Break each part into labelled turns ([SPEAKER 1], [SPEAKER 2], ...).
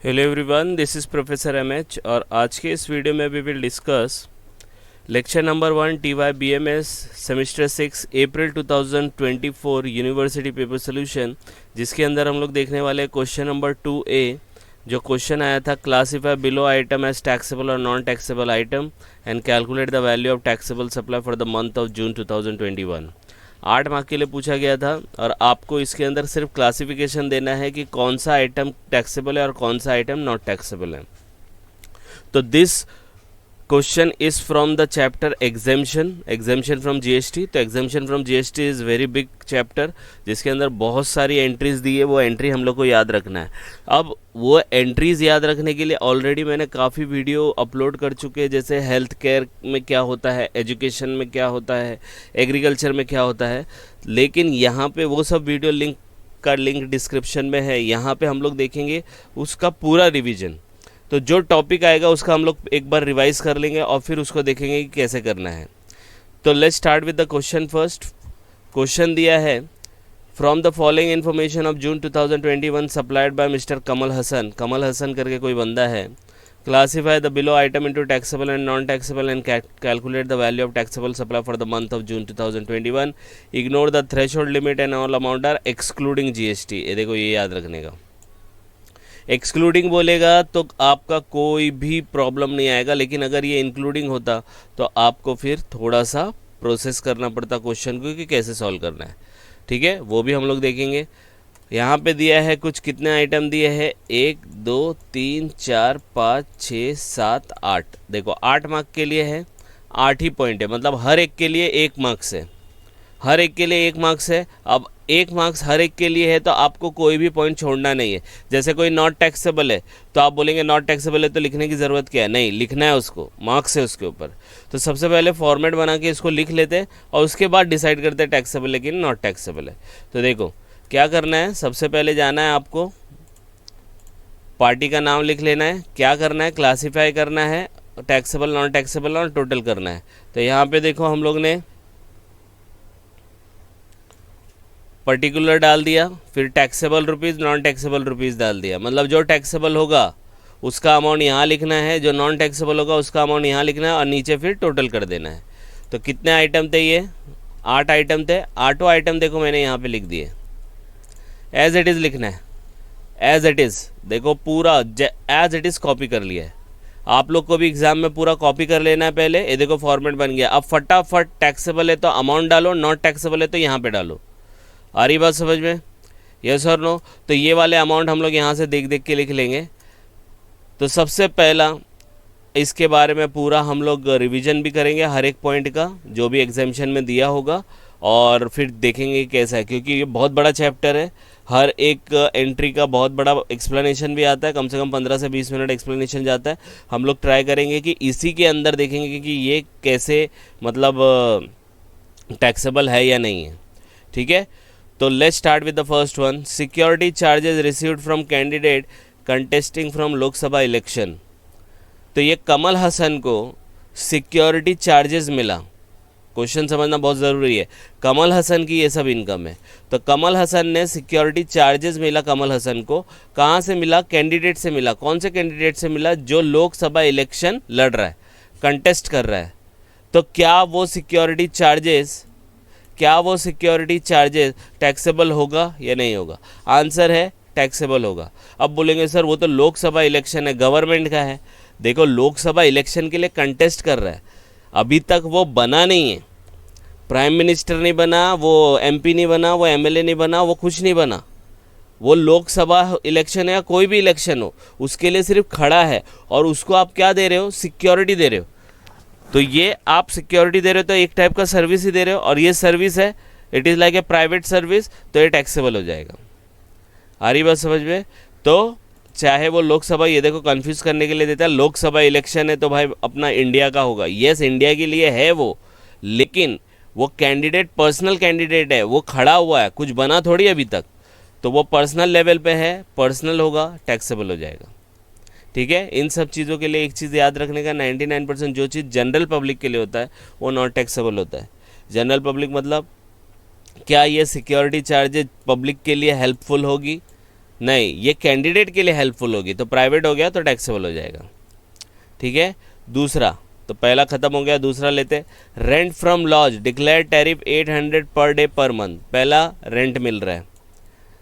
[SPEAKER 1] Hello everyone, this is professor MH और आज के इस वीडियो में we will discuss lecture number 1 TY BMS semester 6 April 2024 university paper solution, जिसके अंदर हम लोग देखने वाले क्वेश्चन नंबर 2A। जो क्वेश्चन आया था, classify below item as taxable और non taxable item and calculate the value of taxable supply for the month of June 2021। 8 mark के लिए पूछा गया था और आपको इसके अंदर सिर्फ क्लासिफिकेशन देना है कि कौन सा आइटम टैक्सेबल है और कौन सा आइटम नॉट टैक्सेबल है। तो this question is from the chapter exemption from GST. तो exemption from GST is very big chapter, जिसके अंदर बहुत सारी एंट्रीज दी है। वो एंट्री हम लोग को याद रखना है। अब वो एंट्रीज याद रखने के लिए ऑलरेडी मैंने काफ़ी वीडियो अपलोड कर चुके हैं, जैसे हेल्थ केयर में क्या होता है, एजुकेशन में क्या होता है, एग्रीकल्चर में क्या होता है। लेकिन यहाँ पे वो सब वीडियो का लिंक डिस्क्रिप्शन में है। यहाँ पे हम लोग देखेंगे उसका पूरा रिवीजन। तो जो टॉपिक आएगा उसका हम लोग एक बार रिवाइज कर लेंगे और फिर उसको देखेंगे कि कैसे करना है। तो let's start with the question first. Question दिया है, from the following information of June 2021 supplied by mister Kamal Hasan. Kamal Hasan करके कोई बंदा है। Classify the below item into taxable and non taxable and calculate the value of taxable supply for the month of June 2021। Ignore the threshold limit and all amount are excluding GST. ये देखो, ये याद रखने का। Excluding बोलेगा तो आपका कोई भी प्रॉब्लम नहीं आएगा, लेकिन अगर ये इंक्लूडिंग होता तो आपको फिर थोड़ा सा प्रोसेस करना पड़ता क्वेश्चन को कि कैसे सॉल्व करना है। ठीक है, वो भी हम लोग देखेंगे। यहाँ पे दिया है कुछ, कितने आइटम दिए हैं, 1 2 3 4 5 6 7 8। देखो 8 मार्क के लिए है, 8 ही पॉइंट है, मतलब हर एक के लिए 1 मार्क्स है। हर एक के लिए 1 मार्क्स है। अब 1 मार्क्स हर एक के लिए है तो आपको कोई भी पॉइंट छोड़ना नहीं है। जैसे कोई नॉट टैक्सेबल है तो आप बोलेंगे नॉट टैक्सेबल है तो लिखने की ज़रूरत क्या है, नहीं लिखना है, उसको मार्क्स है उसके ऊपर। तो सबसे पहले फॉर्मेट बना के इसको लिख लेते हैं और उसके बाद डिसाइड करते हैं टैक्सेबल है कि नॉट टैक्सेबल है। तो देखो क्या करना है, सबसे पहले जाना है आपको, पार्टी का नाम लिख लेना है, क्या करना है, क्लासीफाई करना है, टैक्सेबल नॉन टैक्सेबल और टोटल करना है। तो यहाँ पे देखो हम लोग ने पर्टिकुलर डाल दिया, फिर taxable rupees non taxable rupees डाल दिया। मतलब जो टैक्सेबल होगा उसका अमाउंट यहाँ लिखना है, जो नॉन टैक्सेबल होगा उसका अमाउंट यहाँ लिखना है और नीचे फिर टोटल कर देना है। तो कितने आइटम थे ये, 8 आइटम थे। 8 आइटम देखो मैंने यहाँ पे लिख दिए, एज इट इज़ लिखना है, एज इट इज़। देखो पूरा एज इट इज़ कॉपी कर लिया है। आप लोग को भी एग्जाम में पूरा कॉपी कर लेना है पहले। ये देखो फॉर्मेट बन गया। अब फटाफट टैक्सेबल है तो अमाउंट डालो, नॉट टैक्सेबल है तो यहाँ पे डालो। आ रही बात समझ में, यस और नो। तो ये वाले अमाउंट हम लोग यहाँ से देख देख के लिख लेंगे। तो सबसे पहला इसके बारे में पूरा हम लोग रिवीजन भी करेंगे, हर एक पॉइंट का जो भी एग्जामिनेशन में दिया होगा, और फिर देखेंगे कैसा है, क्योंकि ये बहुत बड़ा चैप्टर है। हर एक एंट्री का बहुत बड़ा एक्सप्लेनेशन भी आता है, कम से कम 15 से 20 मिनट एक्सप्लेनेशन जाता है। हम लोग ट्राई करेंगे कि इसी के अंदर देखेंगे कि ये कैसे मतलब टैक्सेबल है या नहीं है। ठीक है, तो let's start with the first one, security charges received from candidate contesting from Lok Sabha election. तो ये कमल हसन को सिक्योरिटी चार्जेस मिला। क्वेश्चन समझना बहुत ज़रूरी है। कमल हसन की ये सब इनकम है, तो कमल हसन ने सिक्योरिटी चार्जेस मिला कमल हसन को। कहाँ से मिला, कैंडिडेट से मिला। कौन से कैंडिडेट से मिला, जो लोकसभा इलेक्शन लड़ रहा है, कंटेस्ट कर रहा है। तो क्या वो सिक्योरिटी चार्जेस टैक्सेबल होगा या नहीं होगा? आंसर है टैक्सेबल होगा। अब बोलेंगे सर वो तो लोकसभा इलेक्शन है, गवर्नमेंट का है। देखो लोकसभा इलेक्शन के लिए कंटेस्ट कर रहा है, अभी तक वो बना नहीं है, प्राइम मिनिस्टर नहीं बना, वो एमपी नहीं बना, वो एमएलए नहीं बना, वो कुछ नहीं बना। वो लोकसभा इलेक्शन है या कोई भी इलेक्शन हो, उसके लिए सिर्फ खड़ा है और उसको आप क्या दे रहे हो, सिक्योरिटी दे रहे हो। तो ये आप सिक्योरिटी दे रहे हो तो एक टाइप का सर्विस ही दे रहे हो, और ये सर्विस है, it is like a private service, तो ये टैक्सेबल हो जाएगा। आ रही बात समझ में? तो चाहे वो लोकसभा, ये देखो कंफ्यूज करने के लिए देता है, लोकसभा इलेक्शन है तो भाई अपना इंडिया का होगा। यस इंडिया के लिए है वो, लेकिन वो कैंडिडेट पर्सनल कैंडिडेट है, वो खड़ा हुआ है, कुछ बना थोड़ी अभी तक। तो वो पर्सनल लेवल पे है, पर्सनल होगा, टैक्सेबल हो जाएगा। ठीक है, इन सब चीज़ों के लिए एक चीज़ याद रखने का, 99% जो चीज़ जनरल पब्लिक के लिए होता है वो नॉट टैक्सेबल होता है। जनरल पब्लिक मतलब क्या ये सिक्योरिटी चार्जेज पब्लिक के लिए हेल्पफुल होगी? नहीं, ये कैंडिडेट के लिए हेल्पफुल होगी, तो प्राइवेट हो गया तो टैक्सेबल हो जाएगा। ठीक है, दूसरा, तो पहला खत्म हो गया, दूसरा लेते। Rent from lodge declare tariff 800 per day per month. पहला रेंट मिल रहा है।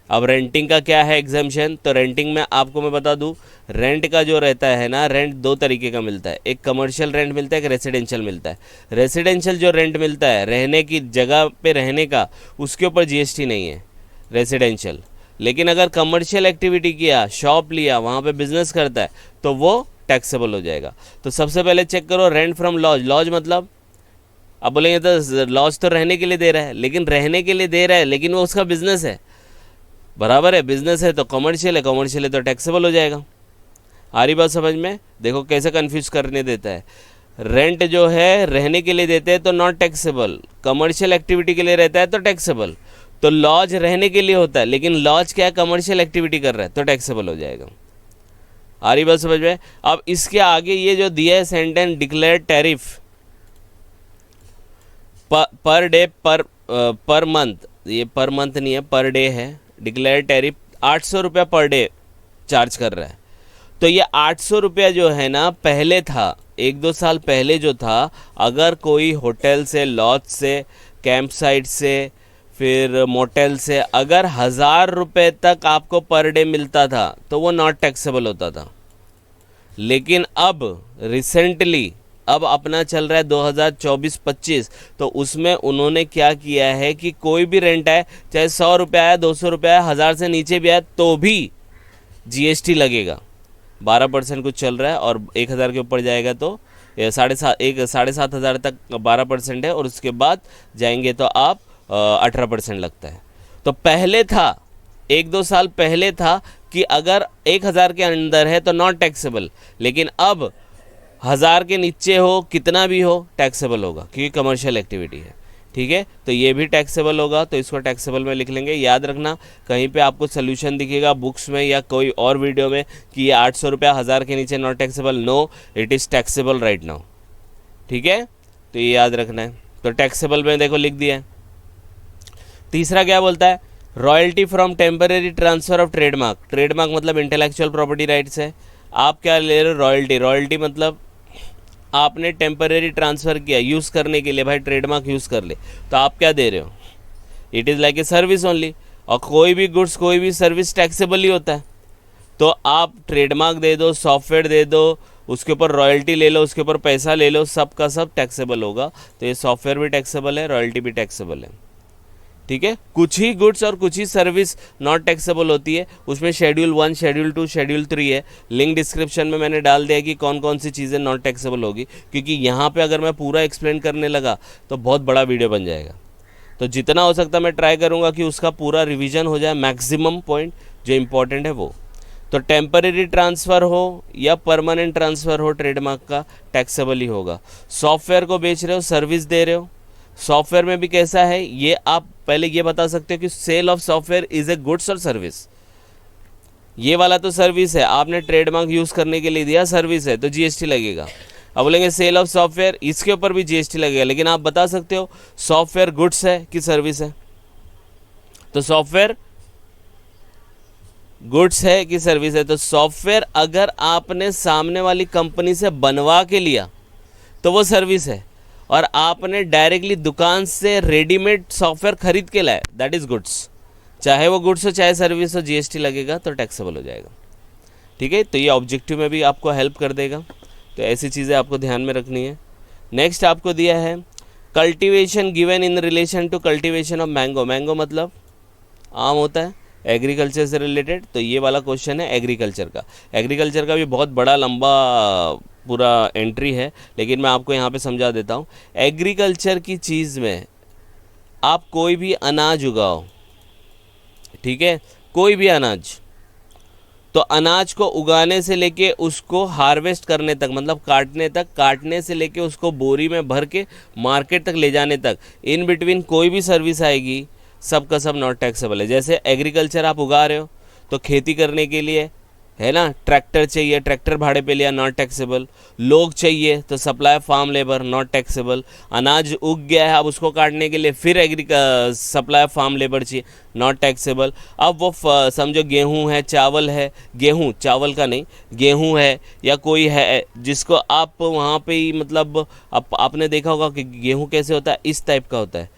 [SPEAKER 1] अब रेंटिंग का क्या है एग्जाम्पशन, तो रेंटिंग में आपको मैं बता दूं, रेंट का जो रहता है ना, रेंट दो तरीके का मिलता है, एक कमर्शियल रेंट मिलता है, एक रेसिडेंशियल मिलता है। रेसिडेंशियल जो रेंट मिलता है रहने की जगह पे रहने का, उसके ऊपर जीएसटी नहीं है रेसिडेंशियल। लेकिन अगर कमर्शियल एक्टिविटी किया, शॉप लिया, वहाँ पे बिजनेस करता है, तो वो टैक्सेबल हो जाएगा। तो सबसे पहले चेक करो रेंट फ्रॉम लॉज। लॉज मतलब अब बोलेंगे तो लॉज तो रहने के लिए दे रहा है, लेकिन रहने के लिए दे रहा है, लेकिन वो उसका बिजनेस है, बराबर है, बिजनेस है तो कमर्शियल है, कमर्शियल है तो टैक्सेबल हो जाएगा। आ रही बात समझ में? देखो कैसे कंफ्यूज करने देता है। रेंट जो है रहने के लिए देते हैं तो नॉट टैक्सेबल, कमर्शियल एक्टिविटी के लिए रहता है तो टैक्सेबल। तो लॉज रहने के लिए होता है, लेकिन लॉज क्या है, कमर्शियल एक्टिविटी कर रहा है तो टैक्सेबल हो जाएगा। आ रही बात समझ में? अब इसके आगे ये जो दिया है sentence, declare tariff per day per month, ये पर मंथ नहीं है, पर डे है। डिक्लेयर टैरिफ 800 रुपया पर डे चार्ज कर रहा है। तो ये 800 रुपया जो है ना, पहले था, 1-2 साल पहले जो था, अगर कोई होटल से, लॉज से, कैंप साइट से, फिर मोटेल से अगर 1000 रुपये तक आपको पर डे मिलता था तो वो नॉट टैक्सेबल होता था। लेकिन अब रिसेंटली, अब अपना चल रहा है 2024-25, तो उसमें उन्होंने क्या किया है कि कोई भी रेंट आए, चाहे 100 रुपया आया, 200 रुपया आया, 1000 से नीचे भी आया, तो भी जीएसटी लगेगा। 12% कुछ चल रहा है, और 1000 के ऊपर जाएगा तो 7,500 तक 12% है, और उसके बाद जाएंगे तो आप 18% लगता है। तो पहले था, 1-2 साल पहले था कि अगर 1000 के अंदर है तो नॉट टैक्सेबल, लेकिन अब 1000 के नीचे हो, कितना भी हो, टैक्सेबल होगा, क्योंकि कमर्शियल एक्टिविटी है। ठीक है, तो ये भी टैक्सेबल होगा, तो इसको टैक्सेबल में लिख लेंगे। याद रखना, कहीं पे आपको सोल्यूशन दिखेगा बुक्स में या कोई और वीडियो में कि ये 800 रुपया 1000 के नीचे not taxable, no, it is taxable right now. ठीक है, तो ये याद रखना है। तो टैक्सेबल में देखो लिख दिया है। तीसरा क्या बोलता है, royalty from temporary transfer of trademark. Trademark मतलब इंटेलेक्चुअल प्रॉपर्टी राइट्स है। आप क्या ले रहे हो, रॉयल्टी। रॉयल्टी मतलब आपने टेम्परेरी ट्रांसफ़र किया यूज़ करने के लिए, भाई ट्रेडमार्क यूज़ कर ले, तो आप क्या दे रहे हो, it is like a service only. और कोई भी गुड्स, कोई भी सर्विस टैक्सेबल ही होता है। तो आप ट्रेडमार्क दे दो, सॉफ्टवेयर दे दो, उसके ऊपर रॉयल्टी ले लो, उसके ऊपर पैसा ले लो, सब का सब टैक्सेबल होगा। तो ये सॉफ्टवेयर भी टैक्सेबल है, रॉयल्टी भी टैक्सेबल है। ठीक है, कुछ ही गुड्स और कुछ ही सर्विस नॉट टैक्सेबल होती है। उसमें शेड्यूल 1, शेड्यूल 2, शेड्यूल 3 है। लिंक डिस्क्रिप्शन में मैंने डाल दिया कि कौन कौन सी चीज़ें नॉट टैक्सेबल होगी, क्योंकि यहाँ पे अगर मैं पूरा एक्सप्लेन करने लगा तो बहुत बड़ा वीडियो बन जाएगा। तो जितना हो सकता मैं ट्राई करूँगा कि उसका पूरा रिविज़न हो जाए, मैक्सिमम पॉइंट जो इम्पोर्टेंट है वो। तो टेम्परेरी ट्रांसफ़र हो या परमानेंट ट्रांसफ़र हो, ट्रेडमार्क का टैक्सेबल ही होगा। सॉफ्टवेयर को बेच रहे हो, सर्विस दे रहे हो, सॉफ्टवेयर में भी कैसा है ये आप पहले ये बता सकते हो कि sale of software is a goods और सर्विस। ये वाला तो सर्विस है, आपने ट्रेडमार्क यूज़ करने के लिए दिया, सर्विस है तो जीएसटी लगेगा। अब बोलेंगे सेल ऑफ सॉफ्टवेयर, इसके ऊपर भी जीएसटी लगेगा, लेकिन आप बता सकते हो सॉफ्टवेयर गुड्स है कि सर्विस है। तो सॉफ्टवेयर गुड्स है कि सर्विस है। तो सॉफ्टवेयर अगर आपने सामने वाली कंपनी से बनवा के लिया तो वो सर्विस है, और आपने डायरेक्टली दुकान से रेडीमेड सॉफ्टवेयर खरीद के लाए, दैट इज़ गुड्स। चाहे वो गुड्स हो चाहे सर्विस हो, जीएसटी लगेगा तो टैक्सेबल हो जाएगा। ठीक है, तो ये ऑब्जेक्टिव में भी आपको हेल्प कर देगा। तो ऐसी चीज़ें आपको ध्यान में रखनी है। नेक्स्ट आपको दिया है cultivation given in relation to cultivation of mango. Mango मतलब आम होता है, एग्रीकल्चर से रिलेटेड। तो ये वाला क्वेश्चन है एग्रीकल्चर का। एग्रीकल्चर का भी बहुत बड़ा लंबा पूरा एंट्री है, लेकिन मैं आपको यहाँ पे समझा देता हूँ। एग्रीकल्चर की चीज़ में आप कोई भी अनाज उगाओ, ठीक है, कोई भी अनाज, तो अनाज को उगाने से लेके उसको हार्वेस्ट करने तक, मतलब काटने तक, काटने से लेके उसको बोरी में भर के मार्केट तक ले जाने तक, इन बिटवीन कोई भी सर्विस आएगी, सब का सब नॉट टैक्सेबल है। जैसे एग्रीकल्चर आप उगा रहे हो तो खेती करने के लिए है ना। ट्रैक्टर चाहिए, ट्रैक्टर भाड़े पे लिया, नॉट टैक्सेबल। लोग चाहिए तो supply farm labour, not taxable. अनाज उग गया है, अब उसको काटने के लिए फिर सप्लाई फार्म लेबर चाहिए, नॉट टैक्सेबल। अब वो समझो गेहूं है, चावल है, गेहूं चावल का नहीं, गेहूं है या कोई है जिसको आप वहाँ पे ही मतलब आपने देखा होगा कि गेहूं कैसे होता है, इस टाइप का होता है,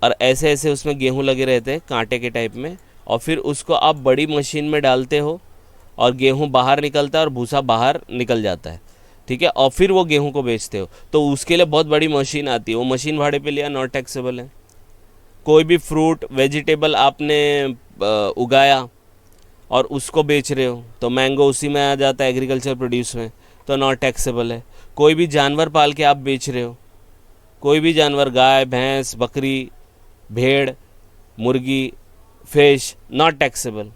[SPEAKER 1] और ऐसे ऐसे उसमें गेहूं लगे रहते हैं कांटे के टाइप में, और फिर उसको आप बड़ी मशीन में डालते हो और गेहूं बाहर निकलता है और भूसा बाहर निकल जाता है, ठीक है, और फिर वो गेहूं को बेचते हो, तो उसके लिए बहुत बड़ी मशीन आती है, वो मशीन भाड़े पे लिया, नॉट टैक्सेबल है। कोई भी फ्रूट वेजिटेबल आपने उगाया और उसको बेच रहे हो, तो मैंगो उसी में आ जाता है, एग्रीकल्चर प्रोड्यूस में, तो नॉट टैक्सेबल है। कोई भी जानवर पाल के आप बेच रहे हो, कोई भी जानवर, गाय, भैंस, बकरी, भेड़, मुर्गी, फिश, नॉट टैक्सेबल।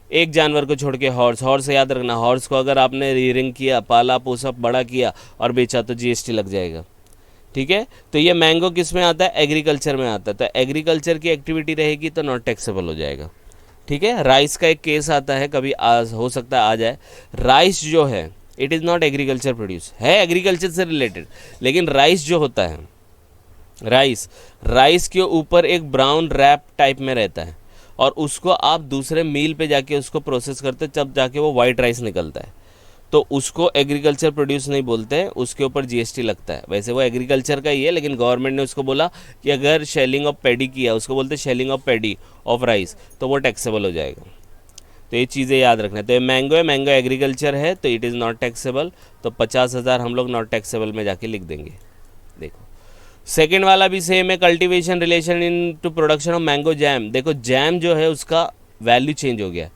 [SPEAKER 1] एक जानवर को छोड़ के हॉर्स, हॉर्स याद रखना, हॉर्स को अगर आपने रीयरिंग किया, पाला पोसा, बड़ा किया और बेचा तो जीएसटी लग जाएगा, ठीक है। तो ये मैंगो किस में आता है, एग्रीकल्चर में आता है, तो एग्रीकल्चर की एक्टिविटी रहेगी तो नॉट टैक्सेबल हो जाएगा, ठीक है। राइस का एक केस आता है, कभी हो सकता है आ जाए। राइस जो है it is not agriculture produce, है एग्रीकल्चर से रिलेटेड, लेकिन राइस जो होता है, राइस के ऊपर एक ब्राउन रैप टाइप में रहता है, और उसको आप दूसरे मील पे जाके उसको प्रोसेस करते, तब जाके वो वाइट राइस निकलता है, तो उसको एग्रीकल्चर प्रोड्यूस नहीं बोलते हैं, उसके ऊपर जीएसटी लगता है। वैसे वो एग्रीकल्चर का ही है, लेकिन गवर्नमेंट ने उसको बोला कि अगर शेलिंग ऑफ पैडी किया, उसको बोलते हैं shelling of paddy of rice, तो वो टैक्सेबल हो जाएगा। तो ये चीज़ें याद रखना। तो ये मैंगो है, मैंगो एग्रीकल्चर है, तो इट इज़ नॉट टैक्सेबल, तो 50,000 हम लोग नॉट टैक्सेबल में जाके लिख देंगे। देखो सेकेंड वाला भी सेम है, cultivation relation in to production of mango jam. देखो जैम जो है उसका वैल्यू चेंज हो गया,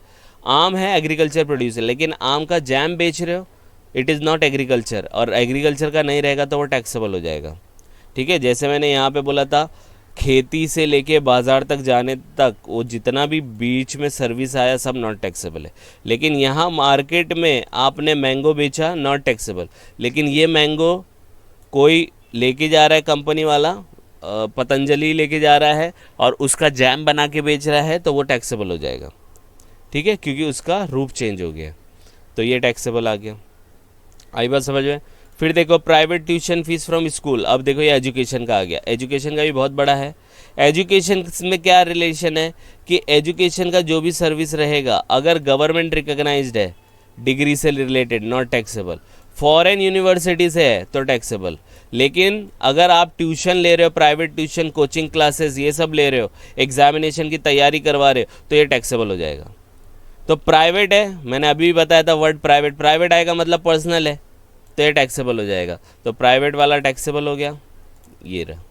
[SPEAKER 1] आम है एग्रीकल्चर प्रोड्यूसर, लेकिन आम का जैम बेच रहे हो, इट इज़ नॉट एग्रीकल्चर, और एग्रीकल्चर का नहीं रहेगा तो वो टैक्सेबल हो जाएगा, ठीक है। जैसे मैंने यहाँ पे बोला था, खेती से लेके बाज़ार तक जाने तक वो जितना भी बीच में सर्विस आया सब नॉट टैक्सेबल है, लेकिन यहाँ मार्केट में आपने मैंगो बेचा, नॉट टैक्सेबल, लेकिन ये मैंगो कोई लेके जा रहा है, कंपनी वाला पतंजलि लेके जा रहा है और उसका जैम बना के बेच रहा है, तो वो टैक्सेबल हो जाएगा, ठीक है, क्योंकि उसका रूप चेंज हो गया, तो ये टैक्सेबल आ गया। आई बात समझ में। फिर देखो private tuition fees from school, अब देखो ये एजुकेशन का आ गया, एजुकेशन का भी बहुत बड़ा है। एजुकेशन में क्या रिलेशन है कि एजुकेशन का जो भी सर्विस रहेगा, अगर गवर्नमेंट रिकॉग्नाइज्ड है, डिग्री से related, not taxable. Foreign university से है तो टैक्सेबल, लेकिन अगर आप ट्यूशन ले रहे हो, प्राइवेट ट्यूशन, कोचिंग क्लासेस, ये सब ले रहे हो, एग्जामिनेशन की तैयारी करवा रहे हो, तो ये टैक्सेबल हो जाएगा। तो प्राइवेट है, मैंने अभी भी बताया था वर्ड प्राइवेट, प्राइवेट आएगा मतलब पर्सनल है, तो ये टैक्सेबल हो जाएगा, तो प्राइवेट वाला टैक्सेबल हो गया। ये रहा,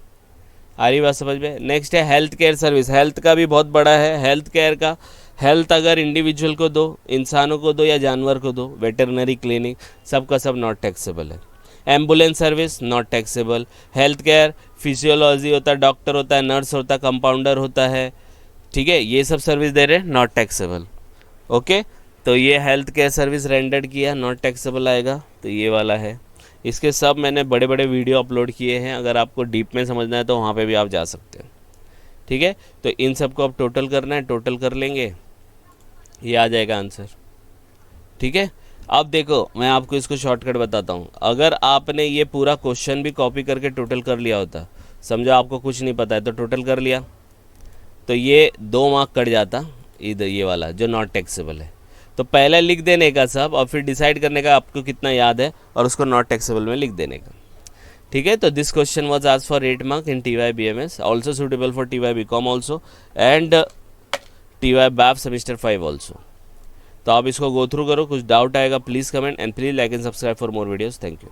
[SPEAKER 1] आ रही बात समझ में। नेक्स्ट है हेल्थ केयर सर्विस, हेल्थ का भी बहुत बड़ा है। हेल्थ केयर का, हेल्थ अगर इंडिविजुअल को दो, इंसानों को दो या जानवर को दो, वेटरनरी क्लिनिक, सबका सब नॉट टैक्सेबल है। Ambulance service not taxable. Health care physiology होता है, डॉक्टर होता है, नर्स होता है, कंपाउंडर होता है, ठीक है, ये सब सर्विस दे रहे हैं, नॉट टैक्सेबल। ओके, तो ये हेल्थ केयर सर्विस रेंडर्ड किया, नॉट टैक्सेबल आएगा, तो ये वाला है। इसके सब मैंने बड़े बड़े वीडियो अपलोड किए हैं, अगर आपको डीप में समझना है तो वहाँ पे भी आप जा सकते हो, ठीक है। तो इन सब को आप टोटल करना है, टोटल कर लेंगे, ये आ जाएगा आंसर, ठीक है। अब देखो मैं आपको इसको शॉर्टकट बताता हूँ, अगर आपने ये पूरा क्वेश्चन भी कॉपी करके टोटल कर लिया होता, समझो आपको कुछ नहीं पता है तो टोटल कर लिया, तो ये 2 मार्क कट जाता, इधर ये वाला जो नॉट टैक्सेबल है। तो पहले लिख देने का सब, और फिर डिसाइड करने का आपको कितना याद है, और उसको नॉट टैक्सेबल में लिख देने का, ठीक है। तो this question was asked for 8 mark in TY BMS, also suitable for TY BCom also and TY BAF semester 5 also. तो आप इसको गो थ्रू करो, कुछ डाउट आएगा please comment, and please like and subscribe for more videos. Thank you.